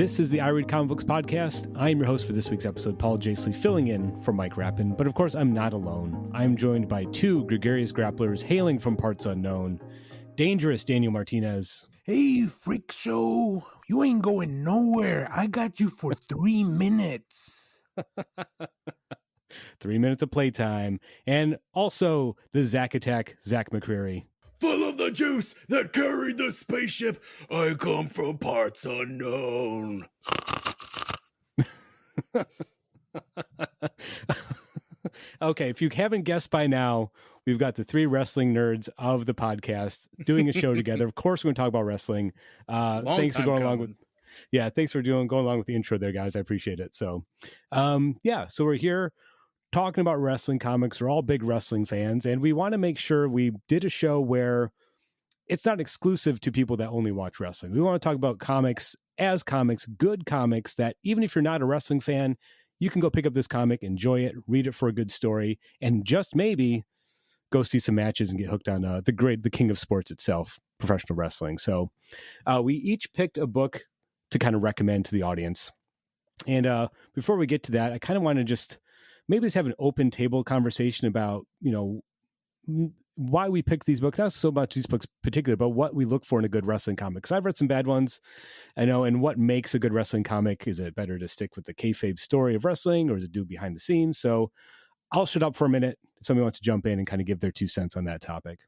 This is the I Read Comic Books podcast. I'm your host for this week's episode, Paul Jaissle, filling in for Mike Rapin. But of course, I'm not alone. I'm joined by two gregarious grapplers hailing from parts unknown. Dangerous Daniel Martinez. Hey, freak show. You ain't going nowhere. I got you for 3 minutes. 3 minutes of playtime. And also the Zack Attack, Zach McCrary. Full of the juice that carried the spaceship, I come from parts unknown. Okay, if you haven't guessed by now, we've got the three wrestling nerds of the podcast doing a show together. Of course, we're going to talk about wrestling. Thanks for going along with. Yeah, thanks for going along with the intro there, guys. I appreciate it. So, so we're here talking about wrestling comics. We're all big wrestling fans, and we want to make sure we did a show where it's not exclusive to people that only watch wrestling. We want to talk about comics as comics, good comics that even if you're not a wrestling fan, you can go pick up this comic, enjoy it, read it for a good story, and just maybe go see some matches and get hooked on the king of sports itself, professional wrestling. So we each picked a book to kind of recommend to the audience. And before we get to that, I kind of want to just have an open table conversation about, why we pick these books, not so much these books in particular, but what we look for in a good wrestling comic. Because I've read some bad ones, I know, and what makes a good wrestling comic. Is it better to stick with the kayfabe story of wrestling, or is it do behind the scenes? So I'll shut up for a minute if somebody wants to jump in and kind of give their 2 cents on that topic.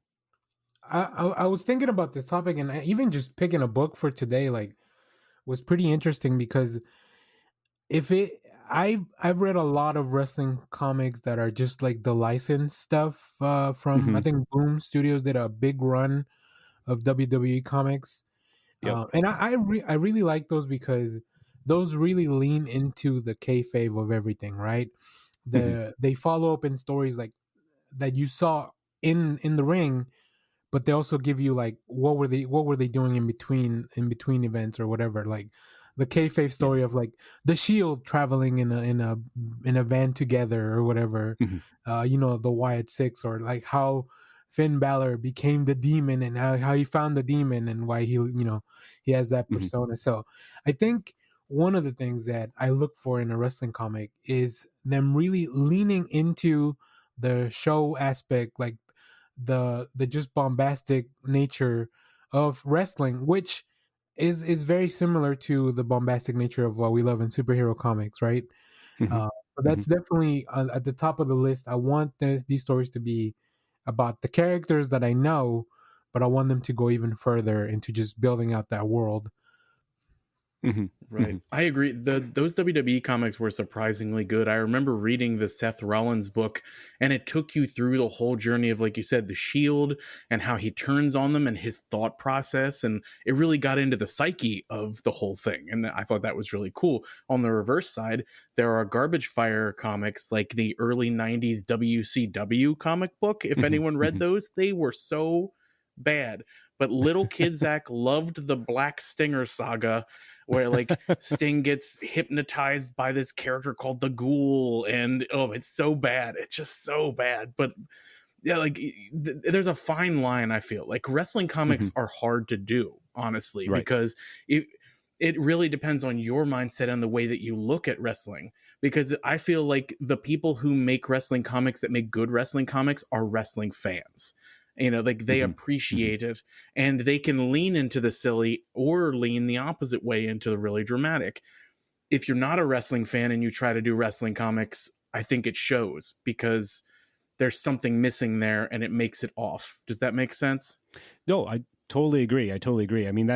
I was thinking about this topic, and even just picking a book for today, was pretty interesting because I've read a lot of wrestling comics that are just like the licensed stuff from I think Boom Studios did a big run of WWE comics. Yep. And I really like those because those really lean into the kayfabe of everything, right? They follow up in stories like that you saw in the ring, but they also give you like what were they doing in between events or whatever, like the kayfabe story of like the Shield traveling in a van together or whatever, the Wyatt Six, or like how Finn Balor became the Demon and how he found the Demon and why he has that persona. So I think one of the things that I look for in a wrestling comic is them really leaning into the show aspect, like the just bombastic nature of wrestling, which is very similar to the bombastic nature of what we love in superhero comics, right? But that's definitely at the top of the list. I want these stories to be about the characters that I know, but I want them to go even further into just building out that world. Right. I agree. Those WWE comics were surprisingly good. I remember reading the Seth Rollins book, and it took you through the whole journey of, like you said, the Shield and how he turns on them and his thought process. And it really got into the psyche of the whole thing. And I thought that was really cool. On the reverse side, there are garbage fire comics like the early 90s WCW comic book. If anyone read those, they were so bad. But little kid Zach loved the Black Stinger saga, where like Sting gets hypnotized by this character called the Ghoul, and it's so bad. It's just so bad. But yeah, like there's a fine line. I feel like wrestling comics are hard to do, honestly, because it really depends on your mindset and the way that you look at wrestling. Because I feel like the people who make wrestling comics that make good wrestling comics are wrestling fans. Like they appreciate it, and they can lean into the silly or lean the opposite way into the really dramatic. If you're not a wrestling fan and you try to do wrestling comics, I think it shows because there's something missing there and it makes it off. Does that make sense? No, I totally agree. I mean,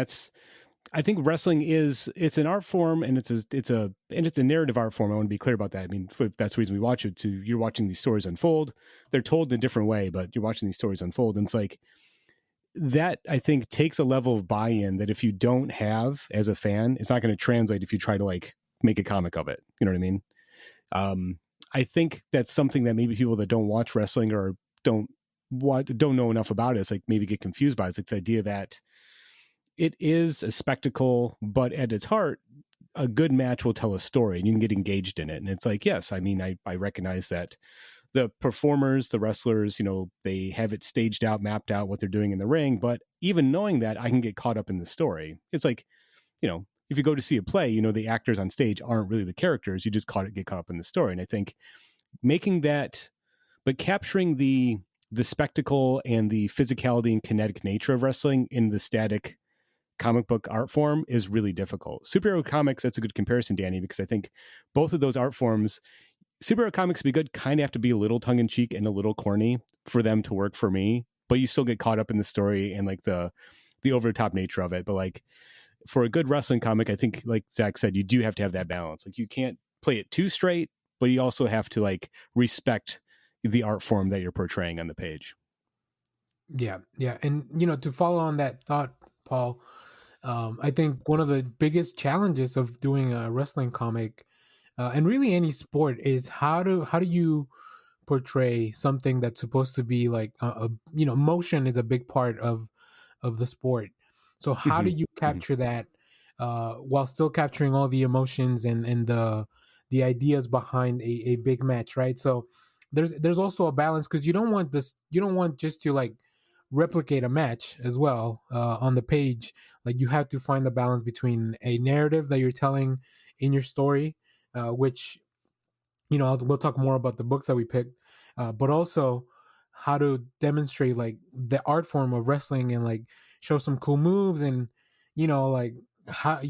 I think wrestling it's an art form, and it's a narrative art form. I want to be clear about that. I mean, that's the reason we watch it. You're watching these stories unfold. They're told in a different way, but you're watching these stories unfold. And it's like that, I think, takes a level of buy-in that if you don't have as a fan, it's not going to translate if you try to like make a comic of it. You know what I mean? I think that's something that maybe people that don't watch wrestling or don't know enough about it, it's like maybe get confused by. It's like the idea that it is a spectacle, but at its heart, a good match will tell a story and you can get engaged in it. And it's like, yes, I mean, I recognize that the performers, the wrestlers, they have it staged out, mapped out what they're doing in the ring. But even knowing that, I can get caught up in the story. It's like, if you go to see a play, you know, the actors on stage aren't really the characters. You just get caught up in the story. And I think making that, but capturing the spectacle and the physicality and kinetic nature of wrestling in the static comic book art form is really difficult. Superhero comics, that's a good comparison, Danny, because I think both of those art forms, superhero comics to be good, kind of have to be a little tongue-in-cheek and a little corny for them to work for me, but you still get caught up in the story and like the over-the-top nature of it. But like for a good wrestling comic, I think like Zach said, you do have to have that balance. Like you can't play it too straight, but you also have to like respect the art form that you're portraying on the page. Yeah. And, you know, to follow on that thought, Paul, I think one of the biggest challenges of doing a wrestling comic, and really any sport, is how do you portray something that's supposed to be like you know, motion is a big part of the sport. So how do you capture that while still capturing all the emotions and the ideas behind a big match, right? So there's also a balance, because you don't want just to like replicate a match as well on the page. Like you have to find the balance between a narrative that you're telling in your story, which, you know, we'll talk more about the books that we picked, but also how to demonstrate like the art form of wrestling and like show some cool moves. And, you know, like how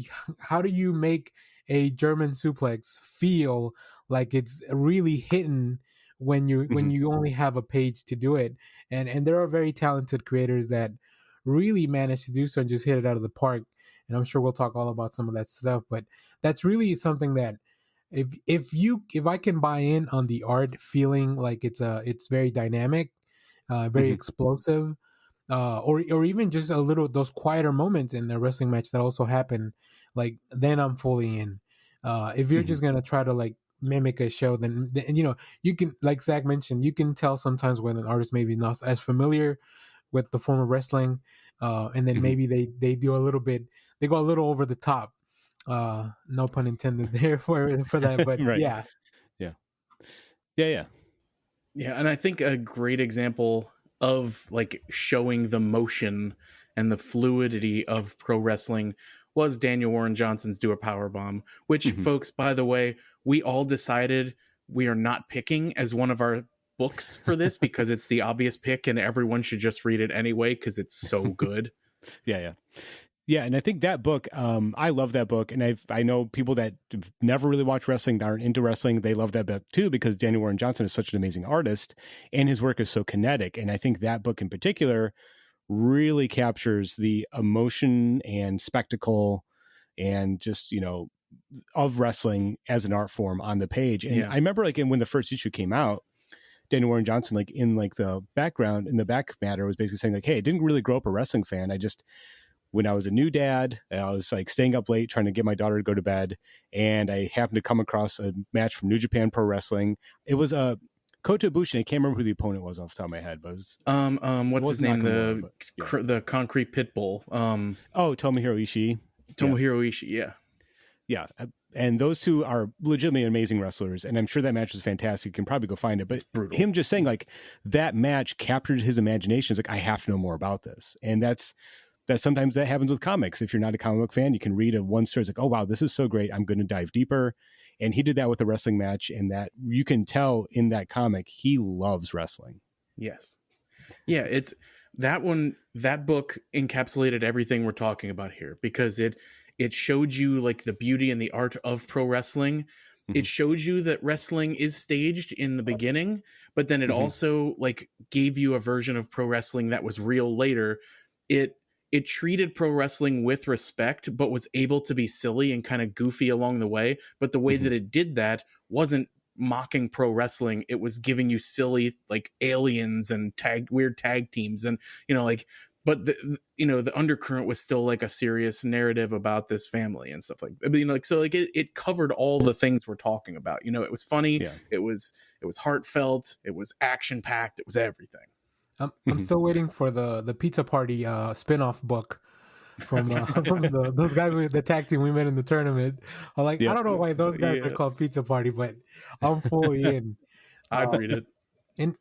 do you make a German suplex feel like it's really hitting when you only have a page to do it? And there are very talented creators that really manage to do so and just hit it out of the park. And I'm sure we'll talk all about some of that stuff, but that's really something that if I can buy in on the art feeling like it's very dynamic, very explosive, or even just a little those quieter moments in the wrestling match that also happen, like then I'm fully in. If you're just gonna try to like mimic a show, then you know, you can, like Zach mentioned, you can tell sometimes when an artist maybe not as familiar with the form of wrestling, and then maybe they do a little bit, they go a little over the top. No pun intended there for that, but right. yeah. And I think a great example of like showing the motion and the fluidity of pro wrestling was Daniel Warren Johnson's Do a Powerbomb, which folks, by the way, we all decided we are not picking as one of our books for this because it's the obvious pick and everyone should just read it anyway because it's so good. Yeah, and I think that book, I love that book, and I know people that have never really watched wrestling, that aren't into wrestling, they love that book too, because Daniel Warren Johnson is such an amazing artist, and his work is so kinetic, and I think that book in particular really captures the emotion and spectacle and just, you know, of wrestling as an art form on the page. And I remember like when the first issue came out, Daniel Warren Johnson, like in like the background, in the back matter, was basically saying like, hey, I didn't really grow up a wrestling fan. When I was a new dad, I was like staying up late trying to get my daughter to go to bed, and I happened to come across a match from New Japan Pro Wrestling. It was Kota Ibushi. I can't remember who the opponent was off the top of my head, but it was, what's his name? The Concrete Pitbull. Tomohiro Ishii. Ishii, yeah. And those two are legitimately amazing wrestlers, and I'm sure that match was fantastic. You can probably go find it, but him just saying like that match captured his imagination. It's like, I have to know more about this, and that's sometimes that happens with comics. If you're not a comic book fan, you can read one story. It's like, oh, wow, this is so great. I'm going to dive deeper. And he did that with a wrestling match, and that you can tell in that comic, he loves wrestling. Yes. Yeah. It's that one, that book encapsulated everything we're talking about here, because it showed you like the beauty and the art of pro wrestling. It showed you that wrestling is staged in the beginning, but then it also like gave you a version of pro wrestling that was real later. It treated pro wrestling with respect, but was able to be silly and kind of goofy along the way. But the way that it did that wasn't mocking pro wrestling. It was giving you silly like aliens and weird tag teams. And, you know, like, but the undercurrent was still like a serious narrative about this family and stuff like that. I mean, like, so like it covered all the things we're talking about. You know, it was funny. Yeah. It was heartfelt. It was action packed. It was everything. I'm still waiting for the Pizza Party spin-off book from those guys with the tag team we met in the tournament. I'm like, I don't know why those guys are called Pizza Party, but I'm fully in. I'd read it. And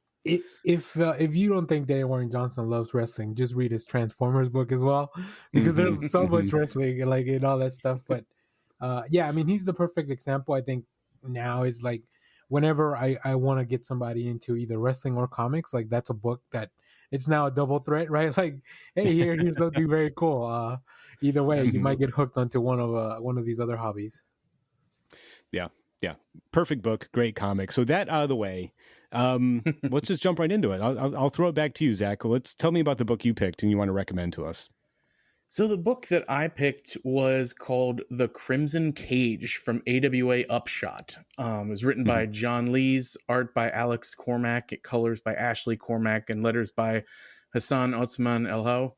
if you don't think Daniel Warren Johnson loves wrestling, just read his Transformers book as well, because there's so much wrestling like and all that stuff. But yeah, I mean, he's the perfect example. I think now is like whenever I want to get somebody into either wrestling or comics, like that's a book that it's now a double threat, right? Like, hey, here's something very cool. Either way, you might get hooked onto one of these other hobbies. Yeah, perfect book, great comic. So that out of the way, let's just jump right into it. I'll throw it back to you, Zach. Tell me about the book you picked and you want to recommend to us. So the book that I picked was called The Crimson Cage from AWA Upshot. It was written by John Lees, art by Alex Cormack, colors by Ashley Cormack, and letters by Hassan Othman Elho.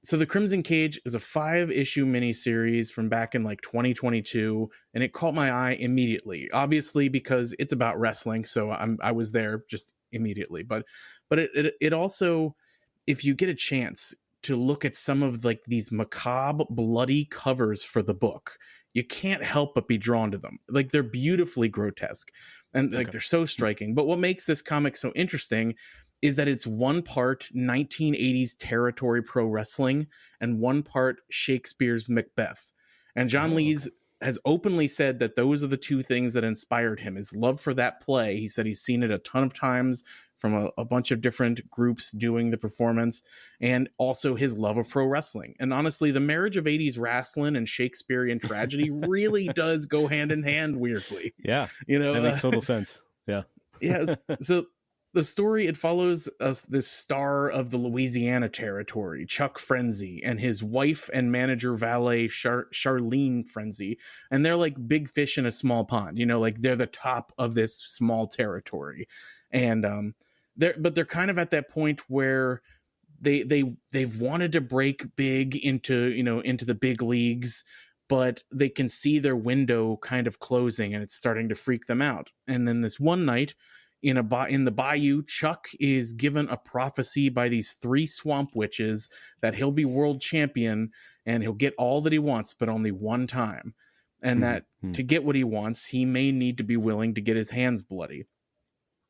So The Crimson Cage is a 5-issue miniseries from back in like 2022, and it caught my eye immediately. Obviously, because it's about wrestling, so I was there just immediately. But it also, if you get a chance to look at some of like these macabre, bloody covers for the book, you can't help but be drawn to them. Like they're beautifully grotesque, and like they're so striking. But what makes this comic so interesting is that it's one part 1980s territory pro wrestling and one part Shakespeare's Macbeth. And John Lees has openly said that those are the two things that inspired him. His love for that play. He said he's seen it a ton of times from a bunch of different groups doing the performance, and also his love of pro wrestling. And honestly, the marriage of 80s wrestling and Shakespearean tragedy really does go hand in hand weirdly. Yeah. You know, that makes total sense. Yeah. Yes. So the story, it follows this star of the Louisiana territory, Chuck Frenzy, and his wife and manager valet, Charlene Frenzy. And they're like big fish in a small pond, you know, like they're the top of this small territory. And they're kind of at that point where they've wanted to break big into the big leagues, but they can see their window kind of closing and it's starting to freak them out. And then this one night, in the bayou, Chuck is given a prophecy by these 3 swamp witches that he'll be world champion and he'll get all that he wants, but only one time. And that to get what he wants, he may need to be willing to get his hands bloody.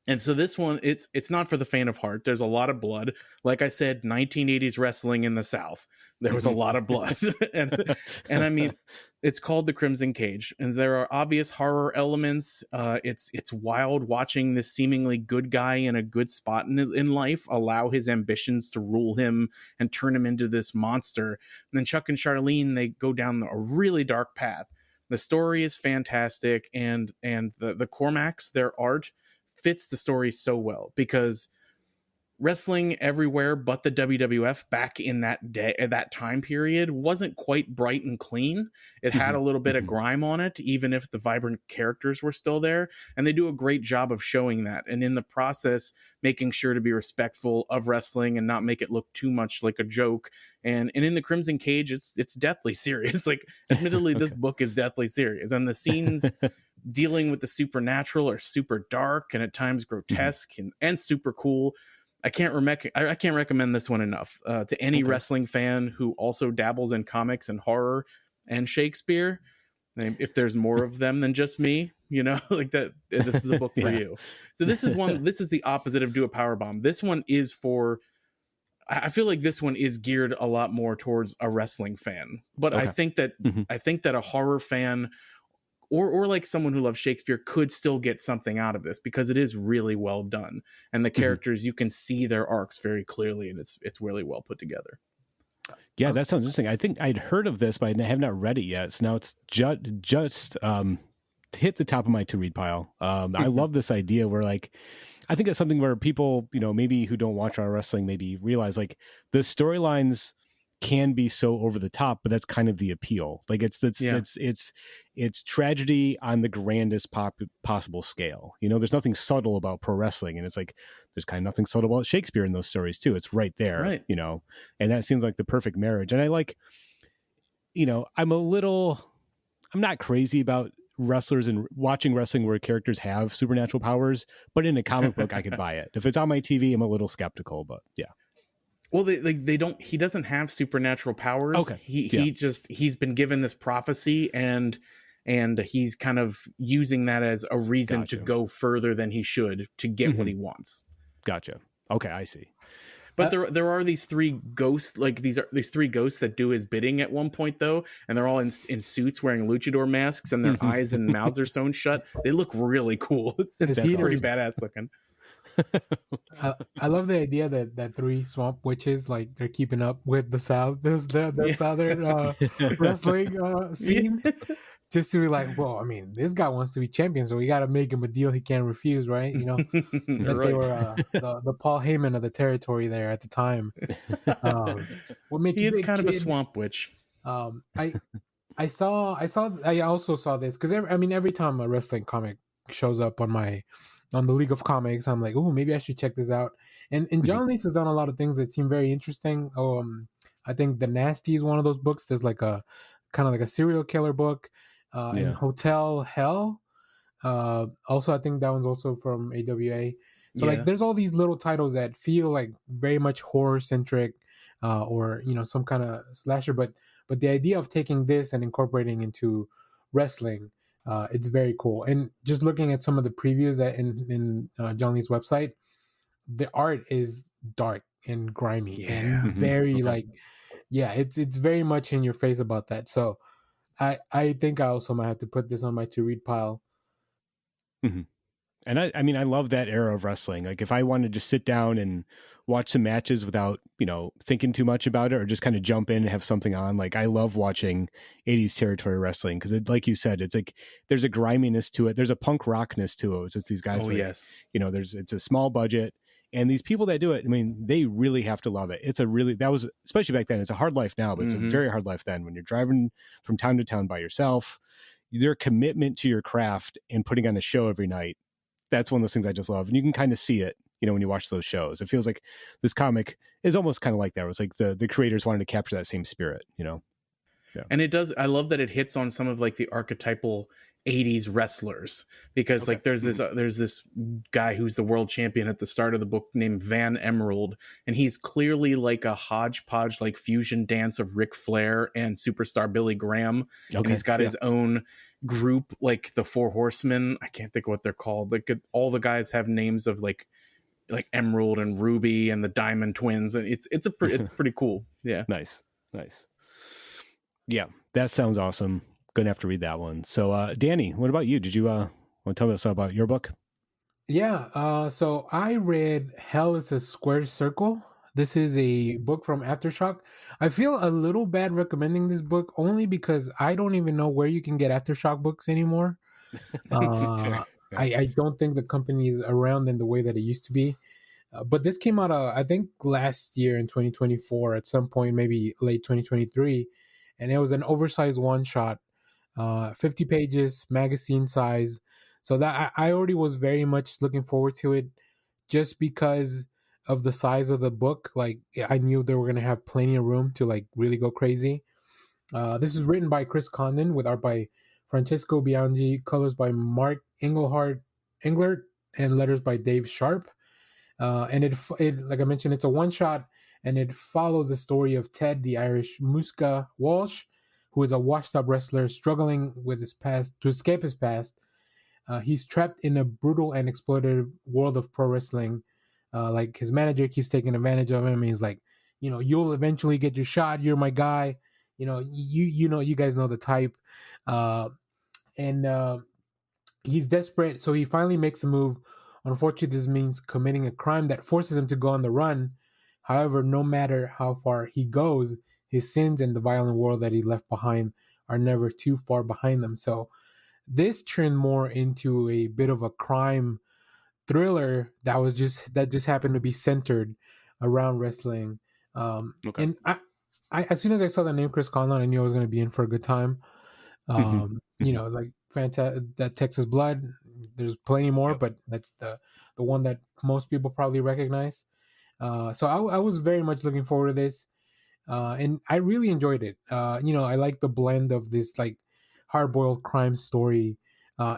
And so this one, it's not for the faint of heart. There's a lot of blood. Like I said, 1980s wrestling in the South. There was a lot of blood. and I mean, it's called The Crimson Cage. And there are obvious horror elements. It's wild watching this seemingly good guy in a good spot in life allow his ambitions to rule him and turn him into this monster. And then Chuck and Charlene, they go down a really dark path. The story is fantastic. And the Cormacks, their art fits the story so well, because wrestling everywhere but the WWF back in that time period wasn't quite bright and clean. It had a little bit of grime on it, even if the vibrant characters were still there. And they do a great job of showing that, and in the process making sure to be respectful of wrestling and not make it look too much like a joke. And in The Crimson Cage, it's deathly serious. Like, admittedly, this book is deathly serious, and the scenes dealing with the supernatural are super dark and at times grotesque and super cool. I can't recommend this one enough to any wrestling fan who also dabbles in comics and horror and Shakespeare. If there's more of them than just me, you know, like that, this is a book for you. So this is the opposite of Do a Powerbomb. This one is for, I feel like this one is geared a lot more towards a wrestling fan, but I think that a horror fan or like someone who loves Shakespeare could still get something out of this, because it is really well done. And the characters, you can see their arcs very clearly, and it's really well put together. Yeah, that sounds interesting. I think I'd heard of this, but I have not read it yet. So now it's just hit the top of my to-read pile. I love this idea where, like, I think it's something where people, you know, maybe who don't watch our wrestling maybe realize, like, the storylines can be so over the top, but that's kind of the appeal. Like it's tragedy on the grandest possible scale. You know, there's nothing subtle about pro wrestling, and it's like there's kind of nothing subtle about Shakespeare in those stories too. It's right there, right. You know, and that seems like the perfect marriage. And I like, you know, I'm not crazy about wrestlers and watching wrestling where characters have supernatural powers, but in a comic book I could buy it. If it's on my TV, I'm a little skeptical, but yeah. Well, they don't. He doesn't have supernatural powers. Okay. He's been given this prophecy, and he's kind of using that as a reason to go further than he should to get what he wants. Gotcha. Okay, I see. But there are these three ghosts, like these three ghosts that do his bidding at one point though, and they're all in suits wearing luchador masks, and their eyes and mouths are sewn shut. They look really cool. It's pretty badass looking. I love the idea that three swamp witches, like, they're keeping up with the South, the Southern wrestling scene. Just to be like, well, I mean, this guy wants to be champion, so we got to make him a deal he can't refuse, right? You know, that right. They were the Paul Heyman of the territory there at the time. He is kind of a swamp witch. I also saw this because every time a wrestling comic shows up on the League of Comics, I'm like, oh, maybe I should check this out. And John Lees has done a lot of things that seem very interesting. I think The Nasty is one of those books. There's like a kind of like a serial killer book. In Hotel Hell. Also, I think that one's also from AWA. So like, there's all these little titles that feel like very much horror centric, or some kind of slasher. But the idea of taking this and incorporating into wrestling, it's very cool. And just looking at some of the previews that in John Lee's website, the art is dark and grimy and very it's very much in your face about that. So I think I also might have to put this on my to-read pile. Mm-hmm. And I mean, I love that era of wrestling. Like, if I wanted to sit down and watch some matches without, thinking too much about it, or just kind of jump in and have something on, like, I love watching 80s territory wrestling because, like you said, it's like there's a griminess to it. There's a punk rockness to it. It's just these guys, it's a small budget. And these people that do it, I mean, they really have to love it. That was, especially back then, it's a hard life now, but it's a very hard life then when you're driving from town to town by yourself. Their commitment to your craft and putting on a show every night, that's one of those things I just love. And you can kind of see it, when you watch those shows. It feels like this comic is almost kind of like that. It was like the creators wanted to capture that same spirit, Yeah. And it does. I love that it hits on some of like the archetypal 80s wrestlers, because like there's this guy who's the world champion at the start of the book named Van Emerald, and he's clearly like a hodgepodge, like fusion dance of Ric Flair and superstar Billy Graham. And he's got his own group, like the Four Horsemen. I can't think of what they're called. Like, all the guys have names of like Emerald and Ruby and the Diamond Twins, and it's pretty cool. Yeah. Nice. Yeah, that sounds awesome. Gonna have to read that one. So, Danny, what about you? Did you want to tell us about your book? Yeah. So I read Hell is a Square Circle. This is a book from Aftershock. I feel a little bad recommending this book only because I don't even know where you can get Aftershock books anymore. I don't think the company is around in the way that it used to be. But this came out, I think, last year in 2024 at some point, maybe late 2023. And it was an oversized one-shot, 50 pages, magazine size. So that I already was very much looking forward to it just because of the size of the book. Like, I knew they were going to have plenty of room to like really go crazy. This is written by Chris Condon with art by Francesco Bianchi, colors by Mark Englert, and letters by Dave Sharp. And it, like I mentioned, it's a one-shot. And it follows the story of Ted, the Irish Muska Walsh, who is a washed-up wrestler struggling with his past to escape his past. He's trapped in a brutal and exploitative world of pro wrestling. Like, his manager keeps taking advantage of him. He's like, you'll eventually get your shot. You're my guy. You guys know the type. And he's desperate, so he finally makes a move. Unfortunately, this means committing a crime that forces him to go on the run. However, no matter how far he goes, his sins and the violent world that he left behind are never too far behind them. So this turned more into a bit of a crime thriller that just happened to be centered around wrestling. And I as soon as I saw the name Chris Conlon, I knew I was going to be in for a good time. Like that Texas Blood. There's plenty more, but that's the one that most people probably recognize. So I was very much looking forward to this, and I really enjoyed it. I like the blend of this like hard-boiled crime story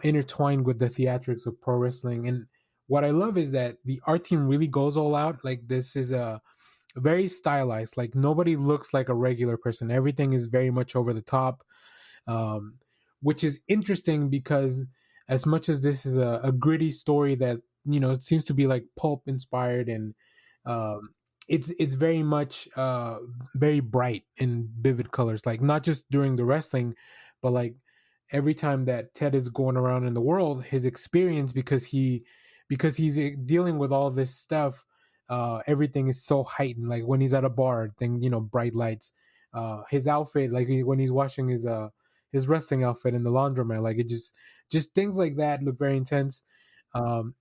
intertwined with the theatrics of pro wrestling. And what I love is that the art team really goes all out. Like, this is a very stylized. Like, nobody looks like a regular person. Everything is very much over the top, which is interesting because as much as this is a gritty story that it seems to be like pulp inspired, and it's very much very bright and vivid colors, like not just during the wrestling, but like every time that Ted is going around in the world, his experience, because he's dealing with all this stuff, everything is so heightened. Like when he's at a bar, then bright lights, his outfit, like when he's washing his wrestling outfit in the laundromat, like it just things like that look very intense.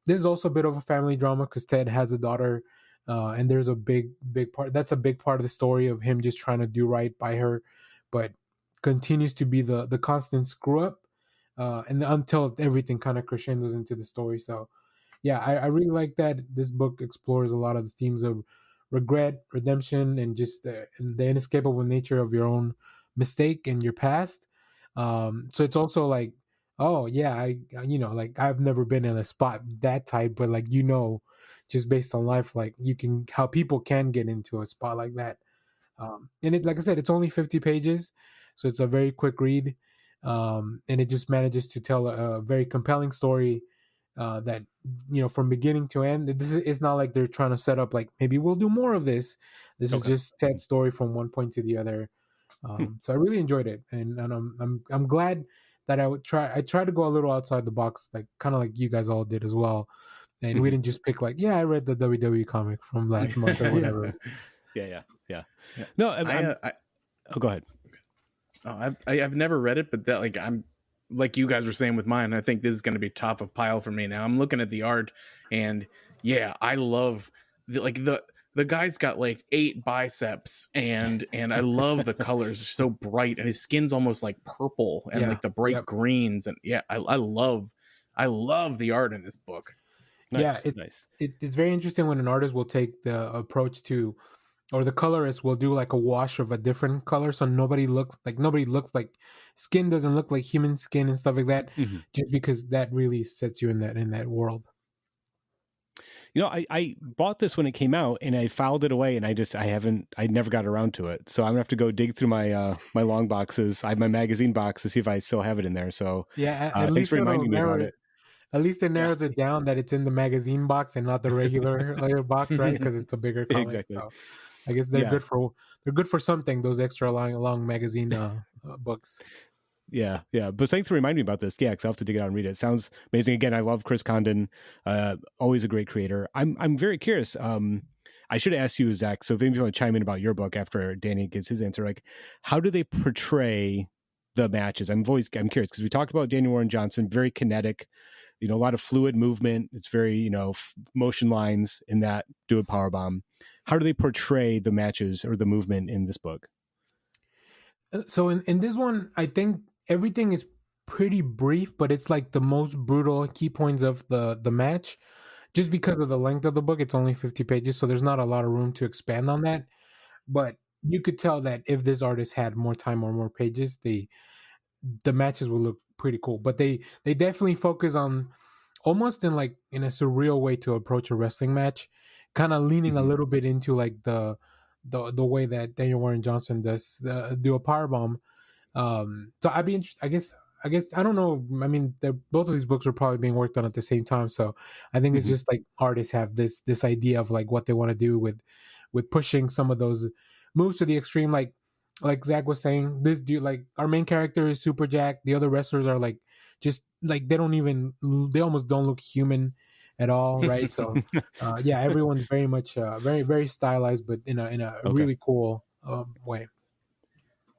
There's also a bit of a family drama because Ted has a daughter, and there's a big part, that's a big part of the story of him just trying to do right by her, but continues to be the constant screw up, and until everything kind of crescendos into the story. So yeah, I really like that this book explores a lot of the themes of regret, redemption, and just the inescapable nature of your own mistake and your past. So it's also like, oh yeah, I like I've never been in a spot that tight, but like just based on life, like how people can get into a spot like that. And it, like I said, it's only 50 pages, so it's a very quick read, and it just manages to tell a very compelling story, that from beginning to end. It's not like they're trying to set up like maybe we'll do more of this. This is just Ted's story from one point to the other. So I really enjoyed it, and I'm glad that I tried to go a little outside the box, like kind of like you guys all did as well. And we didn't just pick like, I read the WWE comic from last month or whatever. Yeah. No, go ahead. Oh, I've never read it, but that, like, I'm like you guys were saying with mine, I think this is going to be top of pile for me now. I'm looking at the art, and I love the guy's got like 8 biceps, and I love the colors. They're so bright, and his skin's almost like purple, and like the bright greens, and I love the art in this book. Nice, it's very interesting when an artist will take the approach to, or the colorist will do like a wash of a different color, so nobody looks like skin doesn't look like human skin and stuff like that, just because that really sets you in that world. I bought this when it came out, and I filed it away, and I never got around to it. So I'm gonna have to go dig through my my long boxes. I have my magazine box to see if I still have it in there. So thanks for reminding me about it. At least it narrows it down that it's in the magazine box and not the regular box, right? Because it's a bigger comic. Exactly. So I guess they're good for something. Those extra long magazine books. Yeah. But thanks for reminding me about this. Yeah, because I'll have to dig it out and read it. It sounds amazing. Again, I love Chris Condon. Always a great creator. I'm very curious. I should have asked you, Zach. So if you want to chime in about your book after Danny gives his answer, like how do they portray the matches? I'm curious because we talked about Daniel Warren Johnson, very kinetic. A lot of fluid movement. It's very, motion lines in that do a powerbomb. How do they portray the matches or the movement in this book? So in this one, I think everything is pretty brief, but it's like the most brutal key points of the match. Just because of the length of the book, it's only 50 pages, so there's not a lot of room to expand on that. But you could tell that if this artist had more time or more pages, the matches will look pretty cool. But they definitely focus on almost in a surreal way to approach a wrestling match, kind of leaning a little bit into like the way that Daniel Warren Johnson does do a powerbomb. So I'd be interested. I guess I don't know. I mean, both of these books are probably being worked on at the same time, so I think it's just like artists have this idea of like what they want to do with pushing some of those moves to the extreme. Like Zach was saying, this dude, like our main character is super jacked. The other wrestlers are like just like they almost don't look human at all, right? So everyone's very much very very stylized, but in a really cool way.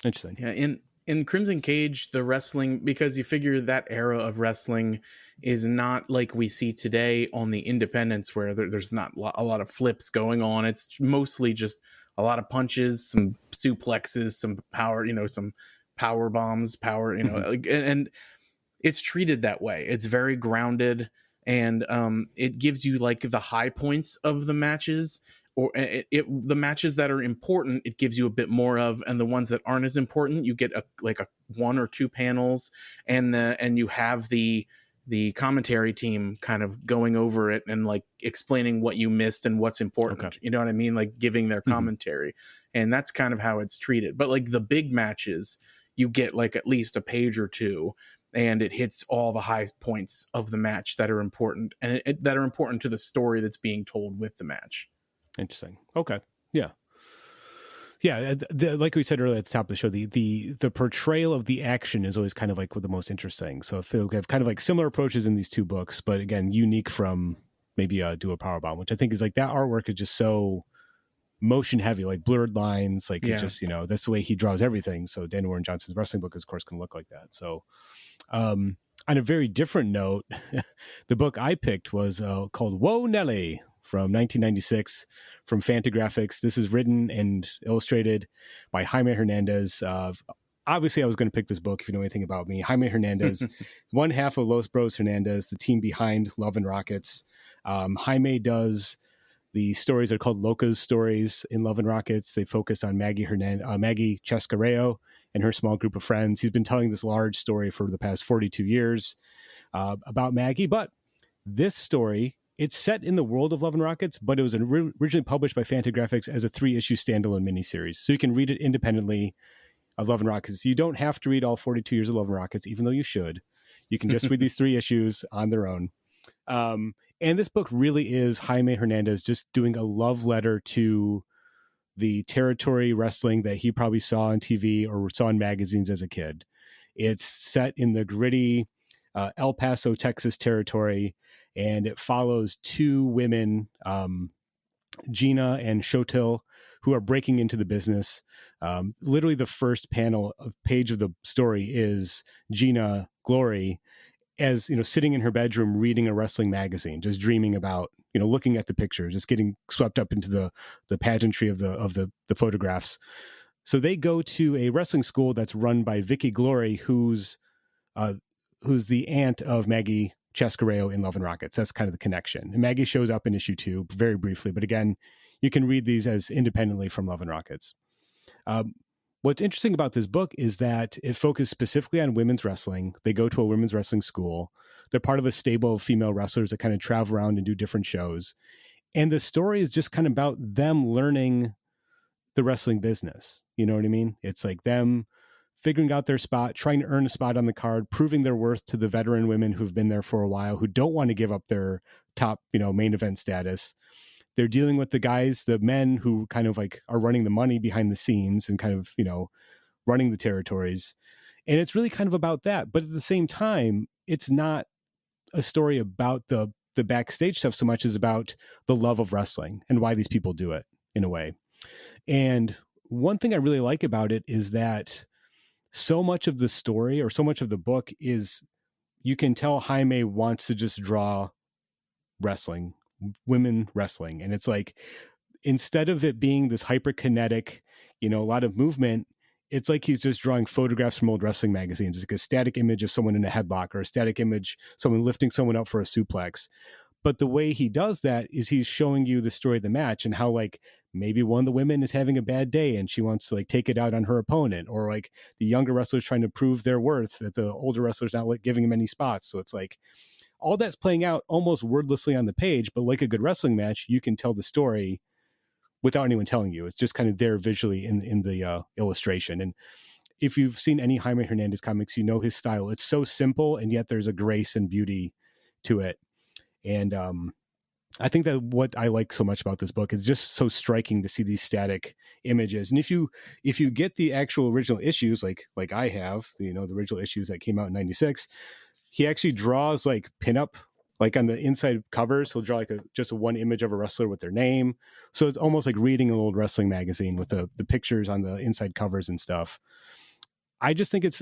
Interesting. Yeah, in Crimson Cage, the wrestling, because you figure that era of wrestling is not like we see today on the independents, where there's not a lot of flips going on. It's mostly just a lot of punches, some suplexes, some power, some power bombs, and it's treated that way. It's very grounded, and it gives you like the high points of the matches, or the matches that are important, it gives you a bit more of, and the ones that aren't as important, you get a 1 or 2 panels, and you have the commentary team kind of going over it and like explaining what you missed and what's important. Okay. You know what I mean? Like giving their commentary, and that's kind of how it's treated. But like the big matches, you get like at least a page or 2. and it hits all the high points of the match that are important, and that are important to the story that's being told with the match. Interesting. Okay. Yeah. Yeah, like we said earlier at the top of the show, the portrayal of the action is always kind of like the most interesting. So I feel we have kind of like similar approaches in these two books, but again, unique from maybe Do a Powerbomb, which I think is like that artwork is just so motion heavy, like blurred lines, like it just, that's the way he draws everything. So Dan Warren Johnson's wrestling book, of course, can look like that. So on a very different note, the book I picked was called Whoa, Nellie, from 1996 from Fantagraphics. This is written and illustrated by Jaime Hernandez. Obviously, I was going to pick this book if you know anything about me. Jaime Hernandez, one half of Los Bros Hernandez, the team behind Love and Rockets. Jaime does the stories are called Loca's stories in Love and Rockets. They focus on Maggie Chescareo and her small group of friends. He's been telling this large story for the past 42 years about Maggie. But this story, it's set in the world of Love and Rockets, but it was originally published by Fantagraphics as a 3-issue standalone miniseries. So you can read it independently of Love and Rockets. You don't have to read all 42 years of Love and Rockets, even though you should. You can just read these 3 issues on their own. And this book really is Jaime Hernandez just doing a love letter to the territory wrestling that he probably saw on TV or saw in magazines as a kid. It's set in the gritty El Paso, Texas territory, and it follows 2 women, Gina and Shotil, who are breaking into the business. Literally the first page of the story is Gina Glory as, sitting in her bedroom reading a wrestling magazine, just dreaming about, looking at the pictures, just getting swept up into the pageantry of the photographs. So they go to a wrestling school that's run by Vicky Glory, who's the aunt of Maggie Chescareo in Love and Rockets. That's kind of the connection. And Maggie shows up in issue 2 very briefly, but again, you can read these as independently from Love and Rockets. What's interesting about this book is that it focused specifically on women's wrestling. They go to a women's wrestling school. They're part of a stable of female wrestlers that kind of travel around and do different shows. And the story is just kind of about them learning the wrestling business. You know what I mean? It's like them figuring out their spot, trying to earn a spot on the card, proving their worth to the veteran women who've been there for a while, who don't want to give up their top, main event status. They're dealing with the men who kind of like are running the money behind the scenes and kind of, running the territories. And it's really kind of about that. But at the same time, it's not a story about the backstage stuff so much as about the love of wrestling and why these people do it in a way. And one thing I really like about it is that so much of the story or so much of the book is, you can tell Jaime wants to just draw wrestling, women wrestling. And it's like, instead of it being this hyperkinetic, a lot of movement, it's like he's just drawing photographs from old wrestling magazines. It's like a static image of someone in a headlock or a static image, someone lifting someone up for a suplex. But the way he does that is he's showing you the story of the match and how like maybe one of the women is having a bad day and she wants to like take it out on her opponent, or like the younger wrestlers trying to prove their worth that the older wrestlers not like giving him any spots. So it's like all that's playing out almost wordlessly on the page, but like a good wrestling match, you can tell the story without anyone telling you. It's just kind of there visually in the illustration. And if you've seen any Jaime Hernandez comics, you know his style. It's so simple, and yet there's a grace and beauty to it. And I think that what I like so much about this book is just so striking to see these static images. And if you get the actual original issues, like I have, the original issues that came out in 96, he actually draws like pinup, like on the inside covers, he'll draw like just one image of a wrestler with their name. So it's almost like reading an old wrestling magazine with the pictures on the inside covers and stuff. I just think it's,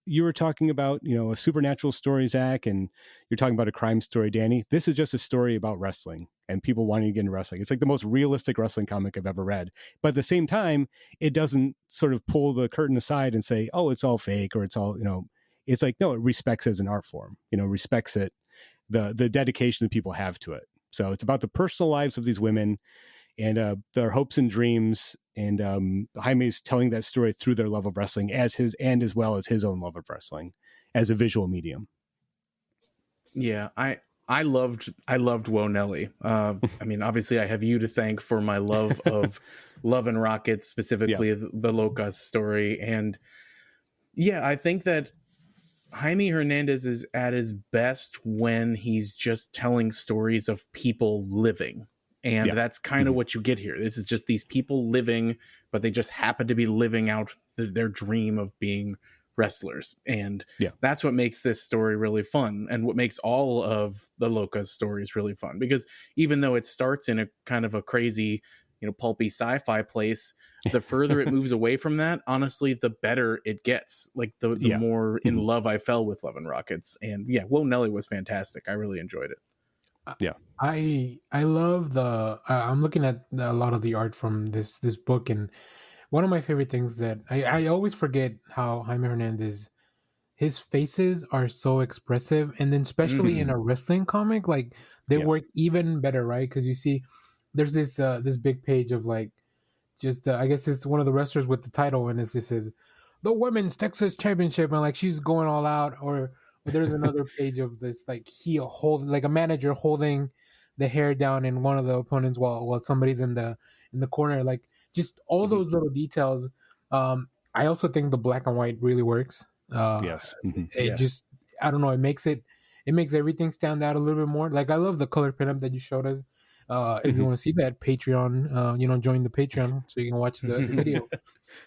you were talking about, a supernatural story, Zach, and you're talking about a crime story, Danny. This is just a story about wrestling and people wanting to get into wrestling. It's like the most realistic wrestling comic I've ever read. But at the same time, it doesn't sort of pull the curtain aside and say, oh, it's all fake, or it's all, it's like, no, it respects it as an art form, respects it, the dedication that people have to it. So it's about the personal lives of these women and their hopes and dreams. And Jaime's telling that story through their love of wrestling as well as his own love of wrestling as a visual medium. Yeah, I loved Whoa, Nellie. I mean, obviously I have you to thank for my love of Love and Rockets, specifically the Locas story. And yeah, I think that Jaime Hernandez is at his best when he's just telling stories of people living. And that's kind of what you get here. This is just these people living, but they just happen to be living out their dream of being wrestlers. And that's what makes this story really fun, and what makes all of the Loca's stories really fun. Because even though it starts in a kind of a crazy, pulpy sci-fi place, the further it moves away from that, honestly, the better it gets. Like the more in love I fell with Love and Rockets. And Whoa, Nellie was fantastic. I really enjoyed it. Yeah, I love I'm looking at a lot of the art from this book, and one of my favorite things that I always forget how Jaime Hernandez, his faces are so expressive, and then especially in a wrestling comic, like they work even better, right? Because you see, there's this big page of like just I guess it's one of the wrestlers with the title, and it just says the Women's Texas Championship, and like she's going all out, or there's another page of this like like a manager holding the hair down in one of the opponents while somebody's in the corner, like just all those little details. I also think the black and white really works. It just, I don't know, it makes everything stand out a little bit more. Like I love the color pinup that you showed us. If you want to see that, Patreon, join the Patreon so you can watch the video.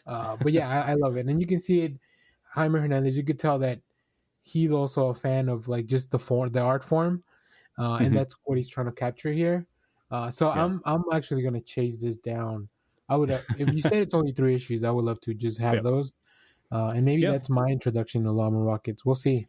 But yeah, I love it, and you can see it. Jaime Hernandez, you could tell that he's also a fan of like just the art form, and that's what he's trying to capture here. So I'm actually gonna chase this down. I would if you say it's only 3 issues, I would love to just have those, and maybe that's my introduction to Love and Rockets. We'll see.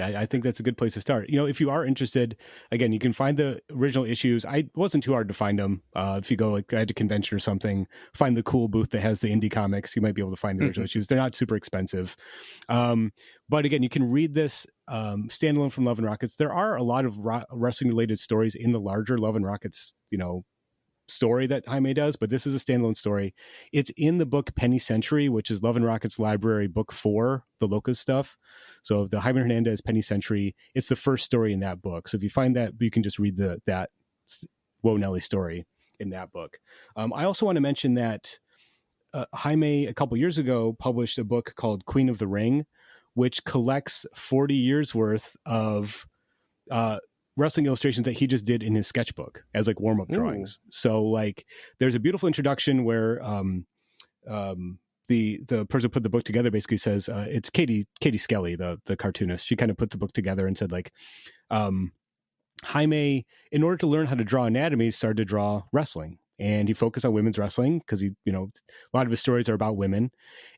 I think that's a good place to start. If you are interested, again, you can find the original issues. It wasn't too hard to find them. If you go like at a convention or something, find the cool booth that has the indie comics, you might be able to find the original issues. They're not super expensive. But again, you can read this standalone from Love and Rockets. There are a lot of wrestling related stories in the larger Love and Rockets, story that Jaime does, but this is a standalone story. It's in the book Penny Century, which is Love and Rockets Library book 4, the Locas stuff. So the Jaime Hernandez Penny Century, it's the first story in that book. So if you find that, you can just read that Whoa Nellie story in that book. I also want to mention that Jaime a couple years ago published a book called Queen of the Ring, which collects 40 years worth of wrestling illustrations that he just did in his sketchbook as like warm-up drawings. So like there's a beautiful introduction where the person who put the book together basically says it's Katie Skelly, the cartoonist. She kind of put the book together and said like Jaime, in order to learn how to draw anatomy, started to draw wrestling, and he focused on women's wrestling because a lot of his stories are about women,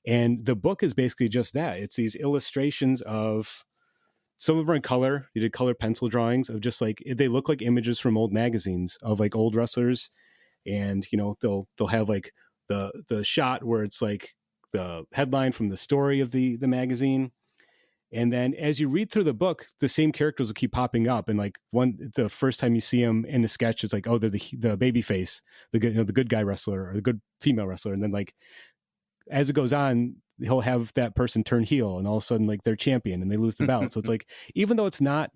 and the book is basically just that. It's these illustrations of, some of them are in color. He did color pencil drawings of just like, they look like images from old magazines of like old wrestlers. And, they'll have like the shot where it's like the headline from the story of the magazine. And then as you read through the book, the same characters will keep popping up. And like the first time you see them in the sketch, it's like, oh, they're the baby face, the good guy wrestler or the good female wrestler. And then like, as it goes on, he'll have that person turn heel, and all of a sudden like they're champion and they lose the belt. So it's like, even though it's not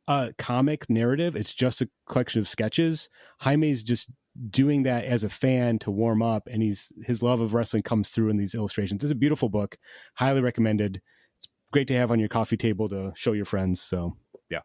a comic narrative, it's just a collection of sketches. Jaime's just doing that as a fan to warm up, and his love of wrestling comes through in these illustrations. It's a beautiful book, highly recommended. It's great to have on your coffee table to show your friends. So yeah,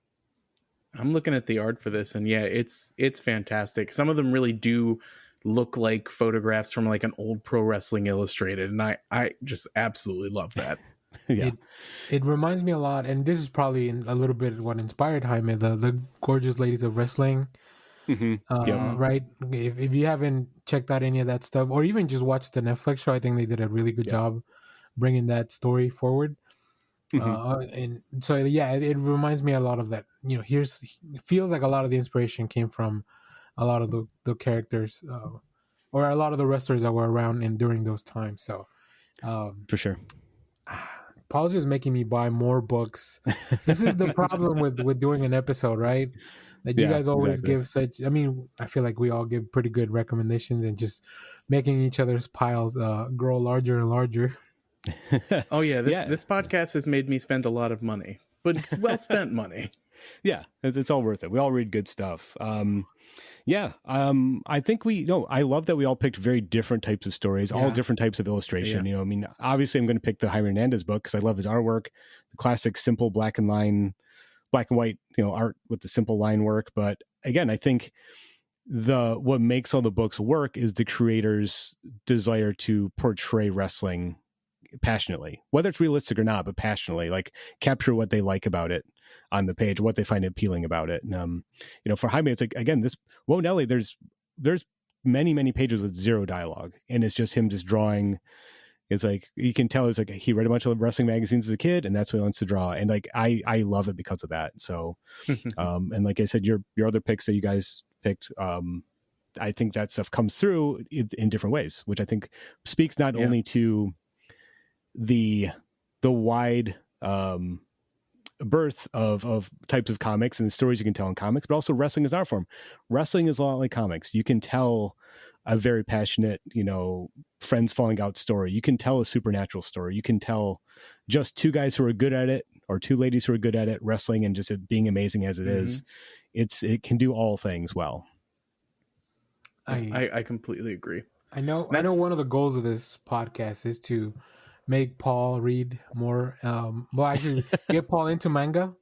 I'm looking at the art for this, and it's fantastic. Some of them really do look like photographs from like an old Pro Wrestling Illustrated, and I just absolutely love that. It reminds me a lot, and this is probably a little bit what inspired Jaime, the Gorgeous Ladies of Wrestling. Right? If you haven't checked out any of that stuff, or even just watched the Netflix show, I think they did a really good job bringing that story forward. And so it reminds me a lot of that. It feels like a lot of the inspiration came from a lot of the characters, or a lot of the wrestlers that were around during those times. So for sure. Paul's just making me buy more books. This is the problem with doing an episode, right? That you guys always give such. I mean, I feel like we all give pretty good recommendations, and just making each other's piles grow larger and larger. Oh yeah, this podcast has made me spend a lot of money, but it's well spent money. Yeah, it's all worth it. We all read good stuff. Yeah. I think I love that we all picked very different types of stories, all different types of illustration. I mean, obviously I'm going to pick the Jaime Hernandez book because I love his artwork, the classic simple black and white, art with the simple line work. But again, I think what makes all the books work is the creator's desire to portray wrestling passionately, whether it's realistic or not, but passionately, like capture what they like about it on the page, what they find appealing about it. And for Jaime, it's like, again, Whoa Nellie, there's many pages with zero dialogue, and it's just him just drawing. It's like you can tell it's like he read a bunch of wrestling magazines as a kid, and that's what he wants to draw. And like I love it because of that. So and like I said, your other picks that you guys picked, I think that stuff comes through in different ways, which I think speaks not only to the wide birth of types of comics and the stories you can tell in comics, but also wrestling is art form. Wrestling is a lot like comics. You can tell a very passionate, friends falling out story. You can tell a supernatural story. You can tell just two guys who are good at it or two ladies who are good at it, wrestling, and just it being amazing as it is. It can do all things well. I completely agree. I know one of the goals of this podcast is to make Paul read more. Actually get Paul into manga.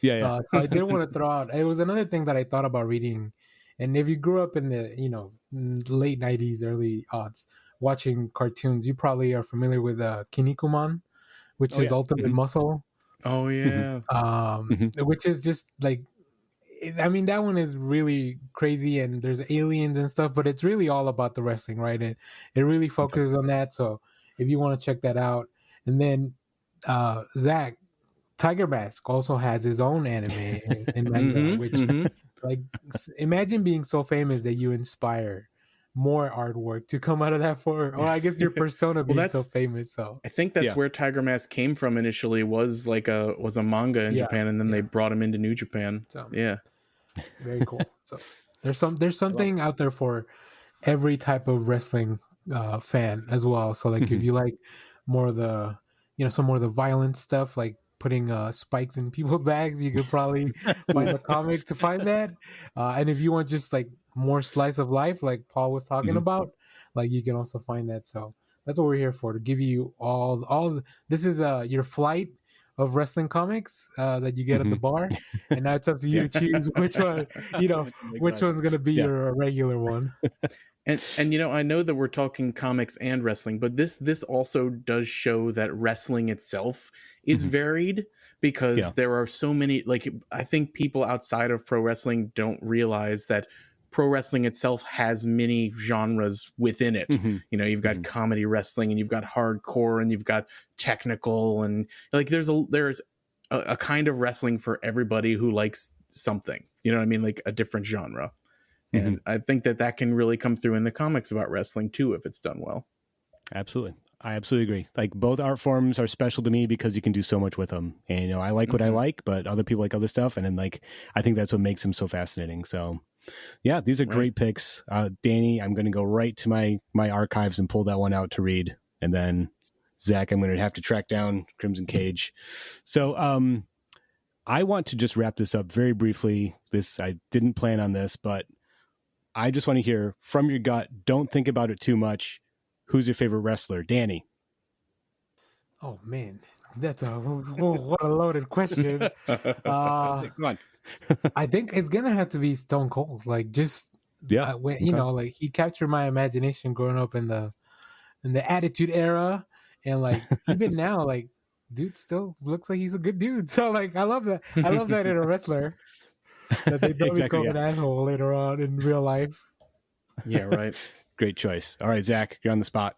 So I did want to throw out. It was another thing that I thought about reading. And if you grew up in the late 90s, early aughts, watching cartoons, you probably are familiar with Kinnikuman, which is Ultimate Muscle. Oh yeah. Which is just like, I mean, that one is really crazy, and there's aliens and stuff, but it's really all about the wrestling, right? And it really focuses on that. So if you want to check that out. And then Zach, Tiger Mask also has his own anime in manga, which like, imagine being so famous that you inspire more artwork to come out of that or I guess your persona being so famous. So I think that's where Tiger Mask came from initially, was a manga in Japan, and then they brought him into New Japan. So, very cool. So there's something out there for every type of wrestling fan as well. So like if you like more of the some more of the violent stuff, like putting spikes in people's bags, you could probably find a comic to find that. And if you want just like more slice of life, like Paul was talking about, like you can also find that. So that's what we're here for, to give you all this is your flight of wrestling comics that you get at the bar, and now it's up to you to choose which one, which one's going to be your regular one. And I know that we're talking comics and wrestling, but this also does show that wrestling itself is varied, because there are so many, like, I think people outside of pro wrestling don't realize that pro wrestling itself has many genres within it. You've got comedy wrestling, and you've got hardcore, and you've got technical, and like there's a kind of wrestling for everybody who likes something, like a different genre. And I think that can really come through in the comics about wrestling too, if it's done well. Absolutely. I absolutely agree. Like, both art forms are special to me because you can do so much with them. And, I like what I like, but other people like other stuff. And then, like, I think that's what makes them so fascinating. So yeah, these are great picks. Danny, I'm going to go right to my archives and pull that one out to read. And then Zach, I'm going to have to track down Crimson Cage. So, I want to just wrap this up very briefly. I didn't plan on this, but I just want to hear from your gut. Don't think about it too much. Who's your favorite wrestler? Danny. Oh man, that's what a loaded question. Come on. I think it's gonna have to be Stone Cold. Like, just like he captured my imagination growing up in the Attitude Era, and like even now, like, dude still looks like he's a good dude. So like, I love that. I love that in a wrestler, that they don't become an asshole later on in real life. Yeah, right. Great choice. All right, Zach, you're on the spot.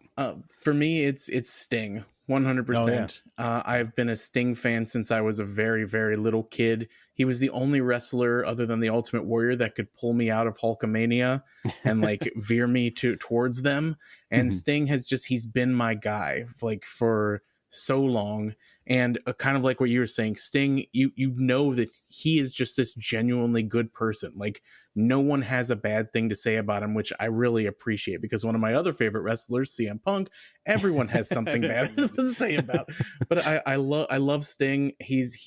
For me, it's Sting, 100%. I've been a Sting fan since I was a very, very little kid. He was the only wrestler other than the Ultimate Warrior that could pull me out of Hulkamania and like veer me towards them. And Sting he's been my guy like for so long. And kind of like what you were saying, Sting, you know that he is just this genuinely good person. Like, no one has a bad thing to say about him, which I really appreciate, because one of my other favorite wrestlers, CM Punk, everyone has something bad to say about. But I love Sting. He's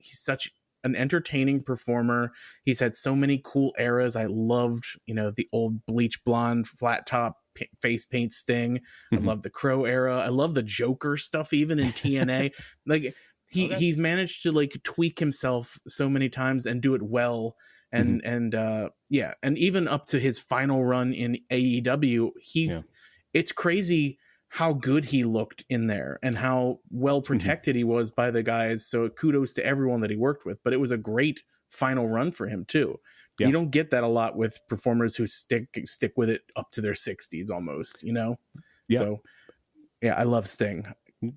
such an entertaining performer. He's had so many cool eras. I loved, the old bleach blonde, flat top, face paint Sting. I love the Crow era. I love the Joker stuff, even in TNA. Like he's managed to like tweak himself so many times and do it well. And and even up to his final run in AEW, it's crazy how good he looked in there and how well protected he was by the guys. So kudos to everyone that he worked with, but it was a great final run for him too. Yeah. You don't get that a lot with performers who stick with it up to their 60s almost, Yeah. So yeah, I love Sting.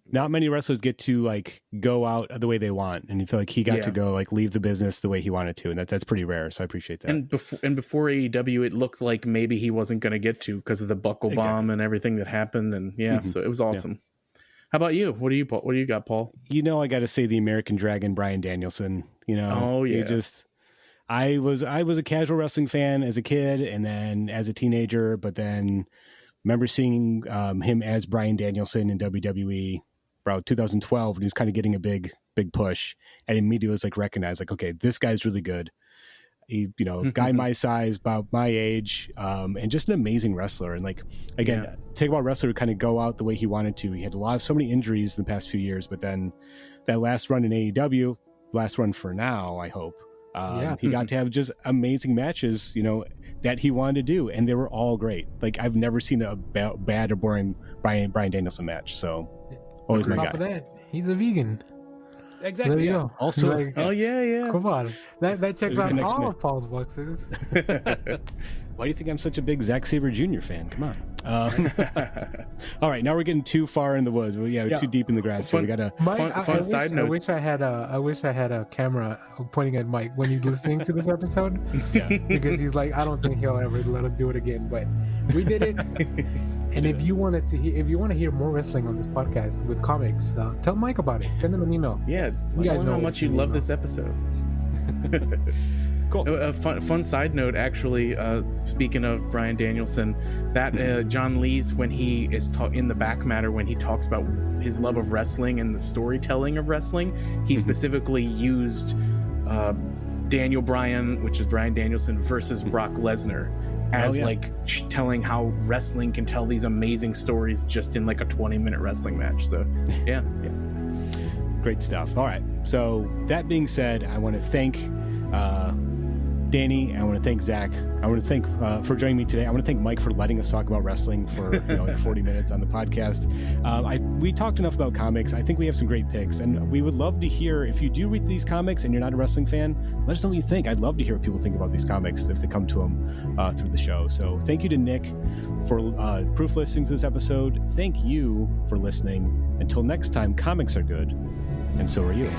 Not many wrestlers get to like go out the way they want, and you feel like he got to go like leave the business the way he wanted to, and that's pretty rare. So I appreciate that. And before AEW, it looked like maybe he wasn't going to get to because of the buckle bomb and everything that happened, and so it was awesome. Yeah. How about you? What do you got, Paul? I got to say the American Dragon, Bryan Danielson. Oh yeah. I was a casual wrestling fan as a kid, and then as a teenager, but then. Remember seeing him as Bryan Danielson in WWE about 2012 when he was kind of getting a big push, and immediately was like recognized, like, okay, this guy's really good. He, guy my size, about my age, and just an amazing wrestler. And like, again, take about a wrestler who kind of go out the way he wanted to. He had so many injuries in the past few years, but then that last run in AEW, last run for now, I hope. He got to have just amazing matches, that he wanted to do, and they were all great. Like I've never seen a bad or boring Bryan Danielson match. So always my guy. Of that, he's a vegan. Exactly. There you go. Also, like, come on, that checks out all of Paul's boxes. Why do you think I'm such a big Zack Sabre Jr. fan? Come on. All right, now we're getting too far in the woods. We're too deep in the grass. So we got a fun side note. I wish I had a camera pointing at Mike when he's listening to this episode. Because he's like, I don't think he'll ever let us do it again. But we did it. And if you want to hear more wrestling on this podcast with comics, tell Mike about it. Send him an email. Yeah, you guys know how much you love this episode. Cool. A fun side note, actually, speaking of Bryan Danielson, that John Lee's, when he is in the back matter, when he talks about his love of wrestling and the storytelling of wrestling, he specifically used Daniel Bryan, which is Bryan Danielson, versus Brock Lesnar as telling how wrestling can tell these amazing stories just in like a 20-minute wrestling match. So yeah. Great stuff. All right, so that being said, I want to thank Danny. I want to thank Zach. I want to thank for joining me today. I want to thank Mike for letting us talk about wrestling for like 40 minutes on the podcast. We talked enough about comics. I think we have some great picks, and we would love to hear if you do read these comics and you're not a wrestling fan. Let us know what you think. I'd love to hear what people think about these comics if they come to them through the show. So thank you to Nick for proof listening to this episode. Thank you for listening. Until next time, comics are good, and so are you.